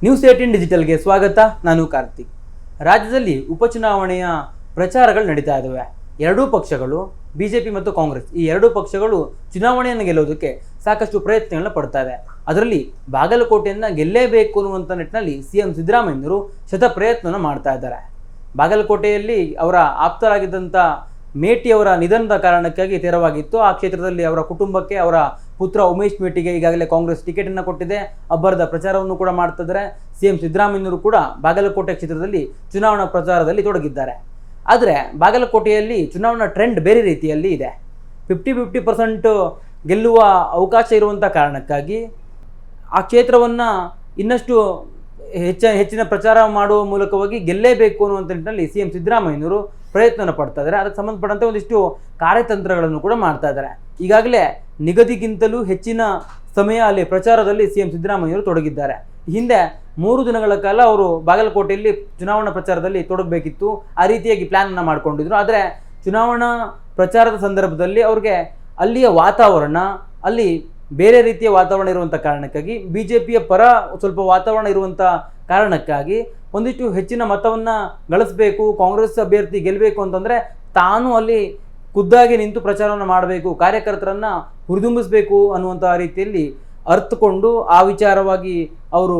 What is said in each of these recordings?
News18 ಡಿಜಿಟಲ್ಗೆ ಸ್ವಾಗತ. ನಾನು ಕಾರ್ತಿಕ್. ರಾಜ್ಯದಲ್ಲಿ ಉಪಚುನಾವಣೆಯ ಪ್ರಚಾರಗಳು ನಡೀತಾ ಇದ್ದಾವೆ. ಎರಡೂ ಪಕ್ಷಗಳು ಬಿಜೆಪಿ ಮತ್ತು ಕಾಂಗ್ರೆಸ್ ಈ ಎರಡೂ ಪಕ್ಷಗಳು ಚುನಾವಣೆಯನ್ನು ಗೆಲ್ಲೋದಕ್ಕೆ ಸಾಕಷ್ಟು ಪ್ರಯತ್ನಗಳನ್ನ ಪಡ್ತಾ ಇದೆ. ಅದರಲ್ಲಿ ಬಾಗಲಕೋಟೆಯನ್ನು ಗೆಲ್ಲೇಬೇಕು ಅನ್ನುವಂಥ ನಿಟ್ಟಿನಲ್ಲಿ ಸಿಎಂ ಸಿದ್ದರಾಮಯ್ಯರು ಶತ ಪ್ರಯತ್ನವನ್ನು ಮಾಡ್ತಾ ಇದ್ದಾರೆ. ಬಾಗಲಕೋಟೆಯಲ್ಲಿ ಅವರ ಆಪ್ತರಾಗಿದ್ದಂಥ ಮೇಟಿಯವರ ನಿಧನದ ಕಾರಣಕ್ಕಾಗಿ ತೆರವಾಗಿತ್ತು. ಆ ಕ್ಷೇತ್ರದಲ್ಲಿ ಅವರ ಕುಟುಂಬಕ್ಕೆ ಅವರ ಪುತ್ರ ಉಮೇಶ್ ಮೇಟಿಗೆ ಈಗಾಗಲೇ ಕಾಂಗ್ರೆಸ್ ಟಿಕೆಟನ್ನು ಕೊಟ್ಟಿದೆ. ಅಬ್ಬರದ ಪ್ರಚಾರವನ್ನು ಕೂಡ ಮಾಡ್ತಿದ್ದಾರೆ. ಸಿಎಂ ಸಿದ್ದರಾಮಯ್ಯರು ಕೂಡ ಬಾಗಲಕೋಟೆ ಕ್ಷೇತ್ರದಲ್ಲಿ ಚುನಾವಣಾ ಪ್ರಚಾರದಲ್ಲಿ ತೊಡಗಿದ್ದಾರೆ. ಆದರೆ ಬಾಗಲಕೋಟೆಯಲ್ಲಿ ಚುನಾವಣಾ ಟ್ರೆಂಡ್ ಬೇರೆ ರೀತಿಯಲ್ಲಿ ಇದೆ. 50% ಗೆಲ್ಲುವ ಅವಕಾಶ ಇರುವಂಥ ಕಾರಣಕ್ಕಾಗಿ ಆ ಕ್ಷೇತ್ರವನ್ನು ಇನ್ನಷ್ಟು ಹೆಚ್ಚಿನ ಪ್ರಚಾರ ಮಾಡುವ ಮೂಲಕವಾಗಿ ಗೆಲ್ಲೇಬೇಕು ಅನ್ನುವಂಥ ನಿಟ್ಟಿನಲ್ಲಿ ಸಿಎಂ ಸಿದ್ದರಾಮಯ್ಯರು ಪ್ರಯತ್ನವನ್ನು ಪಡ್ತಾ ಇದ್ದಾರೆ. ಅದಕ್ಕೆ ಸಂಬಂಧಪಟ್ಟಂತೆ ಒಂದಿಷ್ಟು ಕಾರ್ಯತಂತ್ರಗಳನ್ನು ಕೂಡ ಮಾಡ್ತಾ ಇದ್ದಾರೆ. ಈಗಾಗಲೇ ನಿಗದಿಗಿಂತಲೂ ಹೆಚ್ಚಿನ ಸಮಯ ಅಲ್ಲಿ ಪ್ರಚಾರದಲ್ಲಿ ಸಿಎಂ ಸಿದ್ದರಾಮಯ್ಯರು ತೊಡಗಿದ್ದಾರೆ. ಹಿಂದೆ 3 ದಿನಗಳ ಕಾಲ ಅವರು ಬಾಗಲಕೋಟೆಯಲ್ಲಿ ಚುನಾವಣಾ ಪ್ರಚಾರದಲ್ಲಿ ತೊಡಗಬೇಕಿತ್ತು. ಆ ರೀತಿಯಾಗಿ ಪ್ಲ್ಯಾನನ್ನು ಮಾಡ್ಕೊಂಡಿದ್ರು. ಆದರೆ ಚುನಾವಣಾ ಪ್ರಚಾರದ ಸಂದರ್ಭದಲ್ಲಿ ಅವ್ರಿಗೆ ಅಲ್ಲಿಯ ವಾತಾವರಣ ಅಲ್ಲಿ ಬೇರೆ ರೀತಿಯ ವಾತಾವರಣ ಇರುವಂಥ ಕಾರಣಕ್ಕಾಗಿ ಬಿಜೆಪಿಯ ಪರ ಸ್ವಲ್ಪ ವಾತಾವರಣ ಇರುವಂಥ ಕಾರಣಕ್ಕಾಗಿ ಒಂದಿಷ್ಟು ಹೆಚ್ಚಿನ ಮತವನ್ನು ಗಳಿಸಬೇಕು, ಕಾಂಗ್ರೆಸ್ ಅಭ್ಯರ್ಥಿ ಗೆಲ್ಲಬೇಕು ಅಂತಂದರೆ ತಾನು ಅಲ್ಲಿ ಖುದ್ದಾಗಿ ನಿಂತು ಪ್ರಚಾರವನ್ನು ಮಾಡಬೇಕು, ಕಾರ್ಯಕರ್ತರನ್ನು ಹುರಿದುಂಬಿಸಬೇಕು ಅನ್ನುವಂಥ ರೀತಿಯಲ್ಲಿ ಅರ್ಥಕೊಂಡು ಆ ವಿಚಾರವಾಗಿ ಅವರು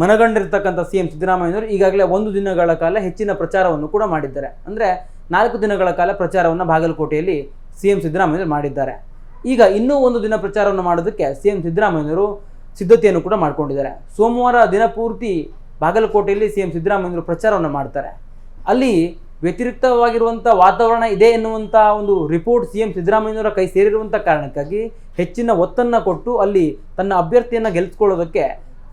ಮನಗಂಡಿರ್ತಕ್ಕಂಥ ಸಿಎಂ ಸಿದ್ದರಾಮಯ್ಯವರು ಈಗಾಗಲೇ 1 ದಿನಗಳ ಕಾಲ ಹೆಚ್ಚಿನ ಪ್ರಚಾರವನ್ನು ಕೂಡ ಮಾಡಿದ್ದಾರೆ. ಅಂದರೆ 4 ದಿನಗಳ ಕಾಲ ಪ್ರಚಾರವನ್ನು ಬಾಗಲಕೋಟೆಯಲ್ಲಿ ಸಿಎಂ ಸಿದ್ದರಾಮಯ್ಯರು ಮಾಡಿದ್ದಾರೆ. ಈಗ ಇನ್ನೂ 1 ದಿನ ಪ್ರಚಾರವನ್ನು ಮಾಡೋದಕ್ಕೆ ಸಿಎಂ ಸಿದ್ದರಾಮಯ್ಯರು ಸಿದ್ಧತೆಯನ್ನು ಕೂಡ ಮಾಡ್ಕೊಂಡಿದ್ದಾರೆ. ಸೋಮವಾರ ದಿನಪೂರ್ತಿ ಬಾಗಲಕೋಟೆಯಲ್ಲಿ ಸಿಎಂ ಸಿದ್ದರಾಮಯ್ಯರು ಪ್ರಚಾರವನ್ನು ಮಾಡ್ತಾರೆ. ಅಲ್ಲಿ ವ್ಯತಿರಿಕ್ತವಾಗಿರುವಂಥ ವಾತಾವರಣ ಇದೆ ಎನ್ನುವಂಥ ಒಂದು ರಿಪೋರ್ಟ್ ಸಿಎಂ ಸಿದ್ದರಾಮಯ್ಯರ ಕೈ ಸೇರಿರುವಂಥ ಕಾರಣಕ್ಕಾಗಿ ಹೆಚ್ಚಿನ ಒತ್ತನ್ನು ಕೊಟ್ಟು ಅಲ್ಲಿ ತನ್ನ ಅಭ್ಯರ್ಥಿಯನ್ನು ಗೆಲ್ಲಿಸ್ಕೊಳ್ಳೋದಕ್ಕೆ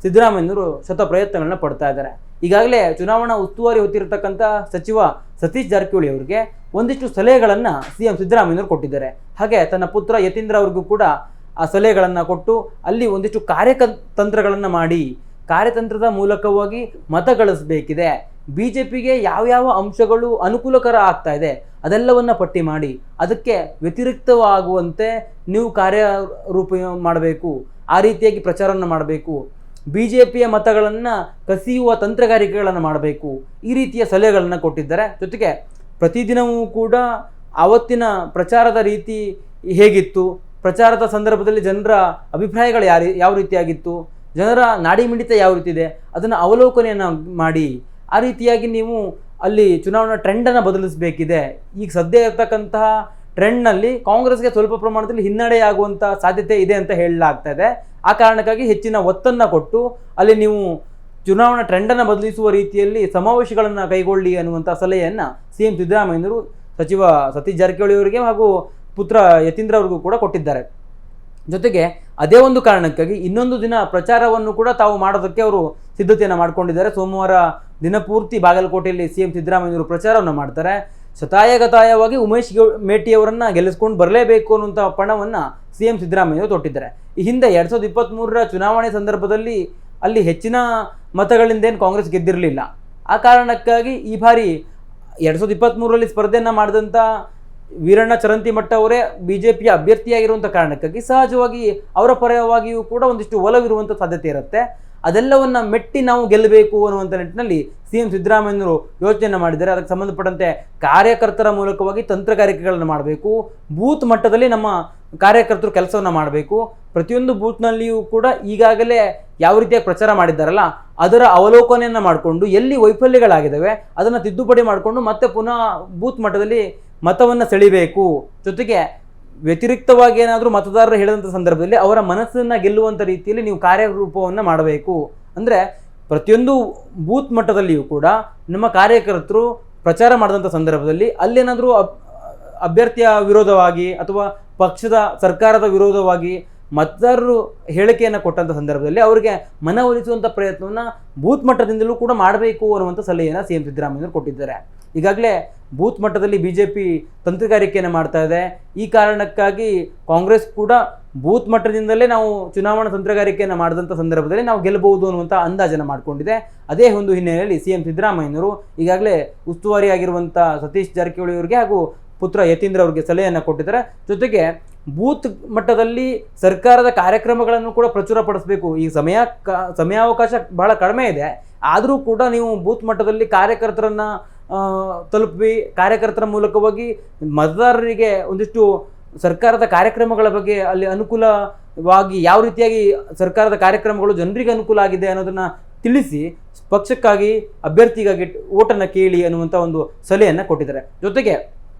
ಸಿದ್ದರಾಮಯ್ಯರು ಶತ ಪ್ರಯತ್ನಗಳನ್ನ ಪಡ್ತಾ ಇದ್ದಾರೆ. ಈಗಾಗಲೇ ಚುನಾವಣಾ ಉಸ್ತುವಾರಿ ಹೊತ್ತಿರತಕ್ಕಂಥ ಸಚಿವ ಸತೀಶ್ ಜಾರಕಿಹೊಳಿ ಅವರಿಗೆ ಒಂದಿಷ್ಟು ಸಲಹೆಗಳನ್ನು ಸಿಎಂ ಸಿದ್ದರಾಮಯ್ಯರು ಕೊಟ್ಟಿದ್ದಾರೆ. ಹಾಗೆ ತನ್ನ ಪುತ್ರ ಯತೀಂದ್ರ ಅವ್ರಿಗೂ ಕೂಡ ಆ ಸಲಹೆಗಳನ್ನು ಕೊಟ್ಟು ಅಲ್ಲಿ ಒಂದಿಷ್ಟು ಕಾರ್ಯತಂತ್ರಗಳನ್ನು ಮಾಡಿ ಕಾರ್ಯತಂತ್ರದ ಮೂಲಕವಾಗಿ ಮತ ಗಳಿಸಬೇಕಿದೆ. ಬಿಜೆಪಿಗೆ ಯಾವ್ಯಾವ ಅಂಶಗಳು ಅನುಕೂಲಕರ ಆಗ್ತಾ ಇದೆ ಅದೆಲ್ಲವನ್ನು ಪಟ್ಟಿ ಮಾಡಿ ಅದಕ್ಕೆ ವ್ಯತಿರಿಕ್ತವಾಗುವಂತೆ ನೀವು ಕಾರ್ಯರೂಪ ಮಾಡಬೇಕು, ಆ ರೀತಿಯಾಗಿ ಪ್ರಚಾರವನ್ನು ಮಾಡಬೇಕು, ಬಿಜೆಪಿಯ ಮತಗಳನ್ನು ಕಸಿಯುವ ತಂತ್ರಗಾರಿಕೆಗಳನ್ನು ಮಾಡಬೇಕು, ಈ ರೀತಿಯ ಸಲಹೆಗಳನ್ನು ಕೊಟ್ಟಿದ್ದಾರೆ. ಜೊತೆಗೆ ಪ್ರತಿದಿನವೂ ಕೂಡ ಆವತ್ತಿನ ಪ್ರಚಾರದ ರೀತಿ ಹೇಗಿತ್ತು, ಪ್ರಚಾರದ ಸಂದರ್ಭದಲ್ಲಿ ಜನರ ಅಭಿಪ್ರಾಯಗಳು ಯಾವ ರೀತಿಯಾಗಿತ್ತು, ಜನರ ನಾಡಿ ಮಿಡಿತ ಯಾವ ರೀತಿ ಇದೆ ಅದನ್ನು ಅವಲೋಕನೆಯನ್ನು ಮಾಡಿ ಆ ರೀತಿಯಾಗಿ ನೀವು ಅಲ್ಲಿ ಚುನಾವಣಾ ಟ್ರೆಂಡನ್ನು ಬದಲಿಸಬೇಕಿದೆ. ಈಗ ಸದ್ಯ ಇರತಕ್ಕಂತಹ ಟ್ರೆಂಡ್ನಲ್ಲಿ ಕಾಂಗ್ರೆಸ್ಗೆ ಸ್ವಲ್ಪ ಪ್ರಮಾಣದಲ್ಲಿ ಹಿನ್ನಡೆಯಾಗುವಂಥ ಸಾಧ್ಯತೆ ಇದೆ ಅಂತ ಹೇಳಲಾಗ್ತಾ ಇದೆ. ಆ ಕಾರಣಕ್ಕಾಗಿ ಹೆಚ್ಚಿನ ಒತ್ತನ್ನು ಕೊಟ್ಟು ಅಲ್ಲಿ ನೀವು ಚುನಾವಣಾ ಟ್ರೆಂಡನ್ನು ಬದಲಿಸುವ ರೀತಿಯಲ್ಲಿ ಸಮಾವೇಶಗಳನ್ನು ಕೈಗೊಳ್ಳಿ ಅನ್ನುವಂಥ ಸಲಹೆಯನ್ನು ಸಿಎಂ ಸಿದ್ದರಾಮಯ್ಯರು ಸಚಿವ ಸತೀಶ್ ಜಾರಕಿಹೊಳಿ ಅವರಿಗೆ ಹಾಗೂ ಪುತ್ರ ಯತೀಂದ್ರ ಅವ್ರಿಗೂ ಕೂಡ ಕೊಟ್ಟಿದ್ದಾರೆ. ಜೊತೆಗೆ ಅದೇ ಒಂದು ಕಾರಣಕ್ಕಾಗಿ ಇನ್ನೊಂದು ದಿನ ಪ್ರಚಾರವನ್ನು ಕೂಡ ತಾವು ಮಾಡೋದಕ್ಕೆ ಅವರು ಸಿದ್ಧತೆಯನ್ನು ಮಾಡ್ಕೊಂಡಿದ್ದಾರೆ. ಸೋಮವಾರ ದಿನಪೂರ್ತಿ ಬಾಗಲಕೋಟೆಯಲ್ಲಿ ಸಿಎಂ ಸಿದ್ದರಾಮಯ್ಯರು ಪ್ರಚಾರವನ್ನು ಮಾಡ್ತಾರೆ. ಶತಾಯಗತಾಯವಾಗಿ ಉಮೇಶ್ ಮೇಟಿಯವರನ್ನು ಗೆಲ್ಲಿಸ್ಕೊಂಡು ಬರಲೇಬೇಕು ಅನ್ನುವಂಥ ಪಣವನ್ನು ಸಿಎಂ ಸಿದ್ದರಾಮಯ್ಯರು ತೊಟ್ಟಿದ್ದಾರೆ. ಈ ಹಿಂದೆ 2023ರ ಚುನಾವಣೆ ಸಂದರ್ಭದಲ್ಲಿ ಅಲ್ಲಿ ಹೆಚ್ಚಿನ ಮತಗಳಿಂದೇನು ಕಾಂಗ್ರೆಸ್ ಗೆದ್ದಿರಲಿಲ್ಲ. ಆ ಕಾರಣಕ್ಕಾಗಿ ಈ ಬಾರಿ 2023ರಲ್ಲಿ ಸ್ಪರ್ಧೆಯನ್ನು ಮಾಡಿದಂಥ ವೀರಣ್ಣ ಚರಂತಿಮಠ ಅವರೇ ಬಿಜೆಪಿಯ ಅಭ್ಯರ್ಥಿಯಾಗಿರುವಂಥ ಕಾರಣಕ್ಕಾಗಿ ಸಹಜವಾಗಿ ಅವರ ಪರವಾಗಿಯೂ ಕೂಡ ಒಂದಿಷ್ಟು ಒಲವಿರುವಂಥ ಸಾಧ್ಯತೆ ಇರುತ್ತೆ. ಅದೆಲ್ಲವನ್ನು ಮೆಟ್ಟಿ ನಾವು ಗೆಲ್ಲಬೇಕು ಅನ್ನುವಂಥ ನಿಟ್ಟಿನಲ್ಲಿ ಸಿಎಂ ಸಿದ್ದರಾಮಯ್ಯರು ಯೋಚನೆಯನ್ನು ಮಾಡಿದ್ದಾರೆ. ಅದಕ್ಕೆ ಸಂಬಂಧಪಟ್ಟಂತೆ ಕಾರ್ಯಕರ್ತರ ಮೂಲಕವಾಗಿ ತಂತ್ರಗಾರಿಕೆಗಳನ್ನು ಮಾಡಬೇಕು, ಬೂತ್ ಮಟ್ಟದಲ್ಲಿ ನಮ್ಮ ಕಾರ್ಯಕರ್ತರು ಕೆಲಸವನ್ನು ಮಾಡಬೇಕು. ಪ್ರತಿಯೊಂದು ಬೂತ್ನಲ್ಲಿಯೂ ಕೂಡ ಈಗಾಗಲೇ ಯಾವ ರೀತಿಯಾಗಿ ಪ್ರಚಾರ ಮಾಡಿದ್ದಾರಲ್ಲ ಅದರ ಅವಲೋಕನೆಯನ್ನು ಮಾಡಿಕೊಂಡು ಎಲ್ಲಿ ವೈಫಲ್ಯಗಳಾಗಿದ್ದಾವೆ ಅದನ್ನು ತಿದ್ದುಪಡಿ ಮಾಡಿಕೊಂಡು ಮತ್ತೆ ಪುನಃ ಬೂತ್ ಮಟ್ಟದಲ್ಲಿ ಮತವನ್ನು ಸೆಳಿಬೇಕು. ಜೊತೆಗೆ ವ್ಯತಿರಿಕ್ತವಾಗಿ ಏನಾದರೂ ಮತದಾರರು ಹೇಳಿದಂಥ ಸಂದರ್ಭದಲ್ಲಿ ಅವರ ಮನಸ್ಸನ್ನು ಗೆಲ್ಲುವಂಥ ರೀತಿಯಲ್ಲಿ ನೀವು ಕಾರ್ಯರೂಪವನ್ನು ಮಾಡಬೇಕು. ಅಂದರೆ ಪ್ರತಿಯೊಂದು ಬೂತ್ ಮಟ್ಟದಲ್ಲಿಯೂ ಕೂಡ ನಮ್ಮ ಕಾರ್ಯಕರ್ತರು ಪ್ರಚಾರ ಮಾಡಿದಂಥ ಸಂದರ್ಭದಲ್ಲಿ ಅಲ್ಲೇನಾದರೂ ಅಭ್ಯರ್ಥಿಯ ವಿರೋಧವಾಗಿ ಅಥವಾ ಪಕ್ಷದ ಸರ್ಕಾರದ ವಿರೋಧವಾಗಿ ಮತದಾರರು ಹೇಳಿಕೆಯನ್ನು ಕೊಟ್ಟಂಥ ಸಂದರ್ಭದಲ್ಲಿ ಅವರಿಗೆ ಮನವೊಲಿಸುವಂಥ ಪ್ರಯತ್ನವನ್ನು ಬೂತ್ ಮಟ್ಟದಿಂದಲೂ ಕೂಡ ಮಾಡಬೇಕು ಅನ್ನುವಂಥ ಸಲಹೆಯನ್ನು ಸಿಎಂ ಸಿದ್ದರಾಮಯ್ಯರು ಕೊಟ್ಟಿದ್ದಾರೆ. ಈಗಾಗಲೇ ಬೂತ್ ಮಟ್ಟದಲ್ಲಿ ಬಿಜೆಪಿ ತಂತ್ರಗಾರಿಕೆಯನ್ನು ಮಾಡ್ತಾ ಇದೆ. ಈ ಕಾರಣಕ್ಕಾಗಿ ಕಾಂಗ್ರೆಸ್ ಕೂಡ ಬೂತ್ ಮಟ್ಟದಿಂದಲೇ ನಾವು ಚುನಾವಣಾ ತಂತ್ರಗಾರಿಕೆಯನ್ನು ಮಾಡಿದಂಥ ಸಂದರ್ಭದಲ್ಲಿ ನಾವು ಗೆಲ್ಲಬಹುದು ಅನ್ನುವಂಥ ಅಂದಾಜನ್ನು ಮಾಡಿಕೊಂಡಿದೆ. ಅದೇ ಒಂದು ಹಿನ್ನೆಲೆಯಲ್ಲಿ ಸಿಎಂ ಸಿದ್ದರಾಮಯ್ಯರು ಈಗಾಗಲೇ ಉಸ್ತುವಾರಿಯಾಗಿರುವಂಥ ಸತೀಶ್ ಜಾರಕಿಹೊಳಿ ಅವರಿಗೆ ಹಾಗೂ ಪುತ್ರ ಯತೀಂದ್ರ ಅವರಿಗೆ ಸಲಹೆಯನ್ನು ಕೊಟ್ಟಿದ್ದಾರೆ. ಜೊತೆಗೆ ಬೂತ್ ಮಟ್ಟದಲ್ಲಿ ಸರ್ಕಾರದ ಕಾರ್ಯಕ್ರಮಗಳನ್ನು ಕೂಡ ಪ್ರಚುರಪಡಿಸಬೇಕು. ಈ ಸಮಯಾವಕಾಶ ಬಹಳ ಕಡಿಮೆ ಇದೆ, ಆದರೂ ಕೂಡ ನೀವು ಬೂತ್ ಮಟ್ಟದಲ್ಲಿ ಕಾರ್ಯಕರ್ತರನ್ನ ತಲುಪಿ ಕಾರ್ಯಕರ್ತರ ಮೂಲಕವಾಗಿ ಮತದಾರರಿಗೆ ಒಂದಿಷ್ಟು ಸರ್ಕಾರದ ಕಾರ್ಯಕ್ರಮಗಳ ಬಗ್ಗೆ ಅಲ್ಲಿ ಅನುಕೂಲವಾಗಿ ಯಾವ ರೀತಿಯಾಗಿ ಸರ್ಕಾರದ ಕಾರ್ಯಕ್ರಮಗಳು ಜನರಿಗೆ ಅನುಕೂಲ ಆಗಿದೆ ಅನ್ನೋದನ್ನ ತಿಳಿಸಿ ಪಕ್ಷಕ್ಕಾಗಿ ಅಭ್ಯರ್ಥಿಗಾಗಿ ಓಟನ್ನು ಕೇಳಿ ಅನ್ನುವಂಥ ಒಂದು ಸಲಹೆಯನ್ನು ಕೊಟ್ಟಿದ್ದಾರೆ. ಜೊತೆಗೆ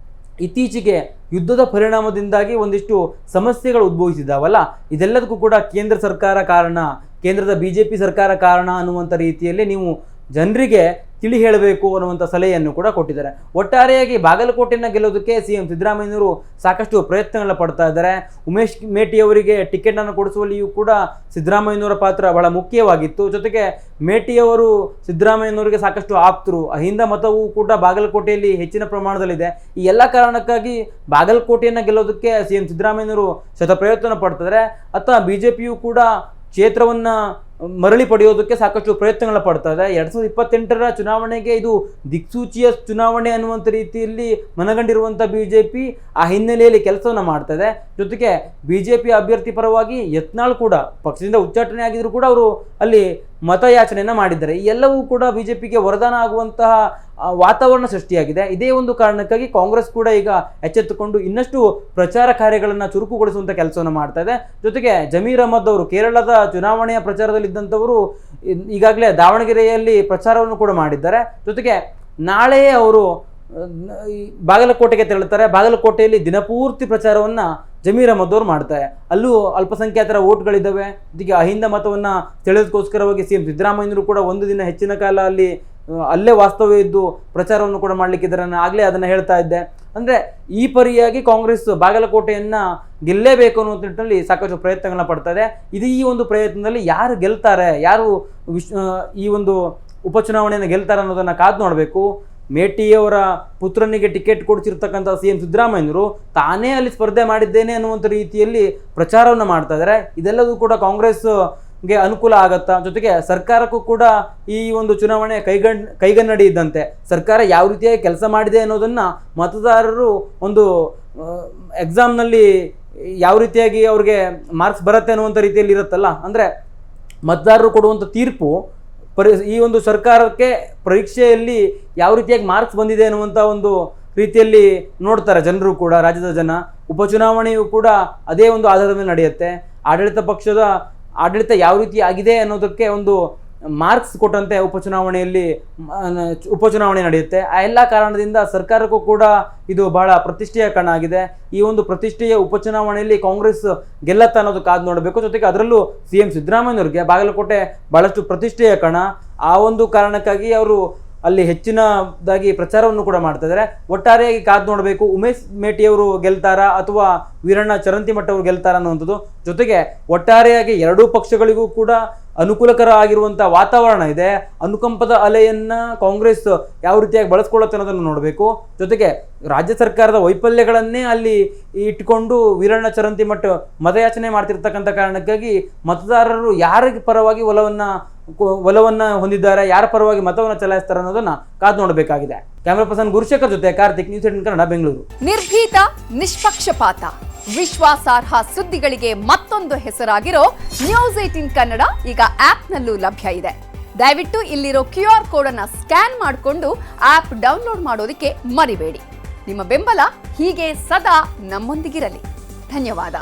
ಇತ್ತೀಚೆಗೆ ಯುದ್ಧದ ಪರಿಣಾಮದಿಂದಾಗಿ ಒಂದಿಷ್ಟು ಸಮಸ್ಯೆಗಳು ಉದ್ಭವಿಸಿದ್ದಾವಲ್ಲ, ಇದೆಲ್ಲದಕ್ಕೂ ಕೂಡ ಕೇಂದ್ರ ಸರ್ಕಾರ ಕಾರಣ, ಕೇಂದ್ರದ BJP ಸರ್ಕಾರ ಕಾರಣ ಅನ್ನುವಂಥ ರೀತಿಯಲ್ಲಿ ನೀವು ಜನರಿಗೆ ತಿಳಿ ಹೇಳಬೇಕು ಅನ್ನುವಂಥ ಸಲಹೆಯನ್ನು ಕೂಡ ಕೊಟ್ಟಿದ್ದಾರೆ. ಒಟ್ಟಾರೆಯಾಗಿ ಬಾಗಲಕೋಟೆಯನ್ನು ಗೆಲ್ಲೋದಕ್ಕೆ CM ಸಿದ್ದರಾಮಯ್ಯನವರು ಸಾಕಷ್ಟು ಪ್ರಯತ್ನಗಳನ್ನ ಪಡ್ತಾ ಇದ್ದಾರೆ. ಉಮೇಶ್ ಮೇಟಿ ಅವರಿಗೆ ಟಿಕೆಟನ್ನು ಕೊಡಿಸುವಲ್ಲಿಯೂ ಕೂಡ ಸಿದ್ದರಾಮಯ್ಯನವರ ಪಾತ್ರ ಬಹಳ ಮುಖ್ಯವಾಗಿತ್ತು. ಜೊತೆಗೆ ಮೇಟಿಯವರು ಸಿದ್ದರಾಮಯ್ಯನವರಿಗೆ ಸಾಕಷ್ಟು ಆಪ್ತರು, ಅಹಿಂದ ಮತವೂ ಕೂಡ ಬಾಗಲಕೋಟೆಯಲ್ಲಿ ಹೆಚ್ಚಿನ ಪ್ರಮಾಣದಲ್ಲಿದೆ. ಈ ಎಲ್ಲ ಕಾರಣಕ್ಕಾಗಿ ಬಾಗಲಕೋಟೆಯನ್ನು ಗೆಲ್ಲೋದಕ್ಕೆ CM ಸಿದ್ದರಾಮಯ್ಯನವರು ಶತಪ್ರಯತ್ನ ಪಡ್ತಿದ್ದಾರೆ. ಅಥವಾ BJPಯು ಕೂಡ ಕ್ಷೇತ್ರವನ್ನ ಮರಳಿ ಪಡೆಯೋದಕ್ಕೆ ಸಾಕಷ್ಟು ಪ್ರಯತ್ನಗಳ ಪಡ್ತಾ ಇದೆ. 2028ರ ಚುನಾವಣೆಗೆ ಇದು ದಿಕ್ಸೂಚಿಯ ಚುನಾವಣೆ ಅನ್ನುವಂಥ ರೀತಿಯಲ್ಲಿ ಮನಗಂಡಿರುವಂಥ BJP ಆ ಹಿನ್ನೆಲೆಯಲ್ಲಿ ಕೆಲಸವನ್ನು ಮಾಡ್ತಾ ಇದೆ. ಜೊತೆಗೆ BJP ಅಭ್ಯರ್ಥಿ ಪರವಾಗಿ ಯತ್ನಾಳ್ ಕೂಡ ಪಕ್ಷದಿಂದ ಉಚ್ಚಾಟನೆ ಆಗಿದ್ರು ಕೂಡ ಅವರು ಅಲ್ಲಿ ಮತಯಾಚನೆಯನ್ನ ಮಾಡಿದ್ದಾರೆ. ಈ ಎಲ್ಲವೂ ಕೂಡ BJPಗೆ ವರದಾನ ಆಗುವಂತಹ ವಾತಾವರಣ ಸೃಷ್ಟಿಯಾಗಿದೆ. ಇದೇ ಒಂದು ಕಾರಣಕ್ಕಾಗಿ ಕಾಂಗ್ರೆಸ್ ಕೂಡ ಈಗ ಎಚ್ಚೆತ್ತುಕೊಂಡು ಇನ್ನಷ್ಟು ಪ್ರಚಾರ ಕಾರ್ಯಗಳನ್ನು ಚುರುಕುಗೊಳಿಸುವಂಥ ಕೆಲಸವನ್ನು ಮಾಡ್ತಾ ಇದೆ. ಜೊತೆಗೆ ಜಮೀರ್ ಅಹಮದ್ ಅವರು ಕೇರಳದ ಚುನಾವಣೆಯ ಪ್ರಚಾರದಲ್ಲಿದ್ದಂಥವರು ಈಗಾಗಲೇ ದಾವಣಗೆರೆಯಲ್ಲಿ ಪ್ರಚಾರವನ್ನು ಕೂಡ ಮಾಡಿದ್ದಾರೆ. ಜೊತೆಗೆ ನಾಳೆ ಅವರು ಬಾಗಲಕೋಟೆಗೆ ತೆರಳುತ್ತಾರೆ. ಬಾಗಲಕೋಟೆಯಲ್ಲಿ ದಿನಪೂರ್ತಿ ಪ್ರಚಾರವನ್ನ ಜಮೀರ್ ಅಹಮದ್ ಅವರು ಮಾಡ್ತಾರೆ. ಅಲ್ಲೂ ಅಲ್ಪಸಂಖ್ಯಾತರ ಓಟ್ಗಳಿದ್ದಾವೆ. ಜೊತೆಗೆ ಅಹಿಂದ ಮತವನ್ನ ಸೆಳೆಯೋದಕ್ಕೋಸ್ಕರವಾಗಿ CM ಸಿದ್ದರಾಮಯ್ಯನವರು ಕೂಡ ಒಂದು ದಿನ ಹೆಚ್ಚಿನ ಕಾಲ ಅಲ್ಲೇ ವಾಸ್ತವ್ಯ ಇದ್ದು ಪ್ರಚಾರವನ್ನು ಕೂಡ ಮಾಡ್ಲಿಕ್ಕಿದ್ದಾರೆ. ನಾನು ಆಗಲೇ ಅದನ್ನು ಹೇಳ್ತಾ ಇದ್ದೆ. ಅಂದರೆ ಈ ಪರಿಯಾಗಿ ಕಾಂಗ್ರೆಸ್ ಬಾಗಲಕೋಟೆಯನ್ನು ಗೆಲ್ಲೇಬೇಕು ಅನ್ನೋ ನಿಟ್ಟಿನಲ್ಲಿ ಸಾಕಷ್ಟು ಪ್ರಯತ್ನಗಳನ್ನ ಪಡ್ತಾ ಇದೆ. ಈ ಒಂದು ಪ್ರಯತ್ನದಲ್ಲಿ ಯಾರು ಗೆಲ್ತಾರೆ, ಯಾರು ಈ ಒಂದು ಉಪಚುನಾವಣೆಯನ್ನು ಗೆಲ್ತಾರೆ ಅನ್ನೋದನ್ನು ಕಾದು ನೋಡಬೇಕು. ಮೇಟಿಯವರ ಪುತ್ರನಿಗೆ ಟಿಕೆಟ್ ಕೊಡಿಸಿರ್ತಕ್ಕಂಥ CM ಸಿದ್ದರಾಮಯ್ಯನವರು ತಾನೇ ಅಲ್ಲಿ ಸ್ಪರ್ಧೆ ಮಾಡಿದ್ದೇನೆ ಅನ್ನುವಂಥ ರೀತಿಯಲ್ಲಿ ಪ್ರಚಾರವನ್ನು ಮಾಡ್ತಾ ಇದ್ದಾರೆ. ಇದೆಲ್ಲವೂ ಕೂಡ ಕಾಂಗ್ರೆಸ್ಗೆ ಅನುಕೂಲ ಆಗತ್ತಾ? ಜೊತೆಗೆ ಸರ್ಕಾರಕ್ಕೂ ಕೂಡ ಈ ಒಂದು ಚುನಾವಣೆ ಕೈಗನ್ನಡಿ ಇದ್ದಂತೆ. ಸರ್ಕಾರ ಯಾವ ರೀತಿಯಾಗಿ ಕೆಲಸ ಮಾಡಿದೆ ಅನ್ನೋದನ್ನ ಮತದಾರರು ಒಂದು ಎಕ್ಸಾಮ್ನಲ್ಲಿ ಯಾವ ರೀತಿಯಾಗಿ ಅವ್ರಿಗೆ ಮಾರ್ಕ್ಸ್ ಬರುತ್ತೆ ಅನ್ನುವಂಥ ರೀತಿಯಲ್ಲಿ ಇರುತ್ತಲ್ಲ, ಅಂದರೆ ಮತದಾರರು ಕೊಡುವಂಥ ತೀರ್ಪು ಈ ಒಂದು ಸರ್ಕಾರಕ್ಕೆ ಪರೀಕ್ಷೆಯಲ್ಲಿ ಯಾವ ರೀತಿಯಾಗಿ ಮಾರ್ಕ್ಸ್ ಬಂದಿದೆ ಅನ್ನುವಂಥ ಒಂದು ರೀತಿಯಲ್ಲಿ ನೋಡ್ತಾರೆ ಜನರು ಕೂಡ, ರಾಜ್ಯದ ಜನ. ಉಪಚುನಾವಣೆಯು ಕೂಡ ಅದೇ ಒಂದು ಆಧಾರದ ಮೇಲೆ ನಡೆಯುತ್ತೆ. ಆಡಳಿತ ಪಕ್ಷದ ಆಡಳಿತ ಯಾವ ರೀತಿ ಆಗಿದೆ ಅನ್ನೋದಕ್ಕೆ ಒಂದು ಮಾರ್ಕ್ಸ್ ಕೊಟ್ಟಂತೆ ಉಪಚುನಾವಣೆ ನಡೆಯುತ್ತೆ. ಆ ಎಲ್ಲ ಕಾರಣದಿಂದ ಸರ್ಕಾರಕ್ಕೂ ಕೂಡ ಇದು ಬಹಳ ಪ್ರತಿಷ್ಠೆಯ ಕಣ ಆಗಿದೆ. ಈ ಒಂದು ಪ್ರತಿಷ್ಠೆಯ ಉಪಚುನಾವಣೆಯಲ್ಲಿ ಕಾಂಗ್ರೆಸ್ ಗೆಲ್ಲತ್ತ ಅನ್ನೋದು ಕಾದು ನೋಡಬೇಕು. ಜೊತೆಗೆ ಅದರಲ್ಲೂ CM ಸಿದ್ದರಾಮಯ್ಯನವರಿಗೆ ಬಾಗಲಕೋಟೆ ಬಹಳಷ್ಟು ಪ್ರತಿಷ್ಠೆಯ ಕಣ. ಆ ಒಂದು ಕಾರಣಕ್ಕಾಗಿ ಅವರು ಅಲ್ಲಿ ಹೆಚ್ಚಿನದಾಗಿ ಪ್ರಚಾರವನ್ನು ಕೂಡ ಮಾಡ್ತಾ ಇದ್ದಾರೆ. ಒಟ್ಟಾರೆಯಾಗಿ ಕಾದು ನೋಡಬೇಕು, ಉಮೇಶ್ ಮೇಟಿಯವರು ಗೆಲ್ತಾರಾ ಅಥವಾ ವೀರಣ್ಣ ಚರಂತಿಮಠ ಅವರು ಗೆಲ್ತಾರಾ ಅನ್ನುವಂಥದ್ದು. ಜೊತೆಗೆ ಒಟ್ಟಾರೆಯಾಗಿ ಎರಡೂ ಪಕ್ಷಗಳಿಗೂ ಕೂಡ ಅನುಕೂಲಕರ ಆಗಿರುವಂಥ ವಾತಾವರಣ ಇದೆ. ಅನುಕಂಪದ ಅಲೆಯನ್ನ ಕಾಂಗ್ರೆಸ್ ಯಾವ ರೀತಿಯಾಗಿ ಬಳಸ್ಕೊಳ್ಳುತ್ತೆ ಅನ್ನೋದನ್ನು ನೋಡಬೇಕು. ಜೊತೆಗೆ ರಾಜ್ಯ ಸರ್ಕಾರದ ವೈಫಲ್ಯಗಳನ್ನೇ ಅಲ್ಲಿ ಇಟ್ಕೊಂಡು ವೀರಣ್ಣ ಚರಂತಿಮಠ ಮತಯಾಚನೆ ಮಾಡ್ತಿರ್ತಕ್ಕಂಥ ಕಾರಣಕ್ಕಾಗಿ ಮತದಾರರು ಯಾರ ಪರವಾಗಿ ಒಲವನ್ನ ಹೊಂದಿದ್ದಾರೆ, ಯಾರ ಪರವಾಗಿ ಮತವನ್ನು ಚಲಾಯಿಸ್ತಾರೆ ಅನ್ನೋದನ್ನ ಕಾದು ನೋಡಬೇಕಾಗಿದೆ. ಕ್ಯಾಮರಾ ಪರ್ಸನ್ ಗುರುಶೇಖರ್ ಜೊತೆ ಕಾರ್ತಿಕ್, ನ್ಯೂಸ್ 18 ಕನ್ನಡ, ಬೆಂಗಳೂರು. ನಿರ್ಭೀತ, ನಿಷ್ಪಕ್ಷಪಾತ, ವಿಶ್ವಾಸಾರ್ಹ ಸುದ್ದಿಗಳಿಗೆ ಮತ್ತೊಂದು ಹೆಸರಾಗಿರೋ ನ್ಯೂಸ್ 18 ಕನ್ನಡ ಈಗ ಆಪ್ನಲ್ಲೂ ಲಭ್ಯ ಇದೆ. ದಯವಿಟ್ಟು ಇಲ್ಲಿರೋ QR ಕೋಡ್ ಅನ್ನ ಸ್ಕ್ಯಾನ್ ಮಾಡಿಕೊಂಡು ಆಪ್ ಡೌನ್ಲೋಡ್ ಮಾಡೋದಕ್ಕೆ ಮರಿಬೇಡಿ. ನಿಮ್ಮ ಬೆಂಬಲ ಹೀಗೆ ಸದಾ ನಮ್ಮೊಂದಿಗಿರಲಿ. ಧನ್ಯವಾದ.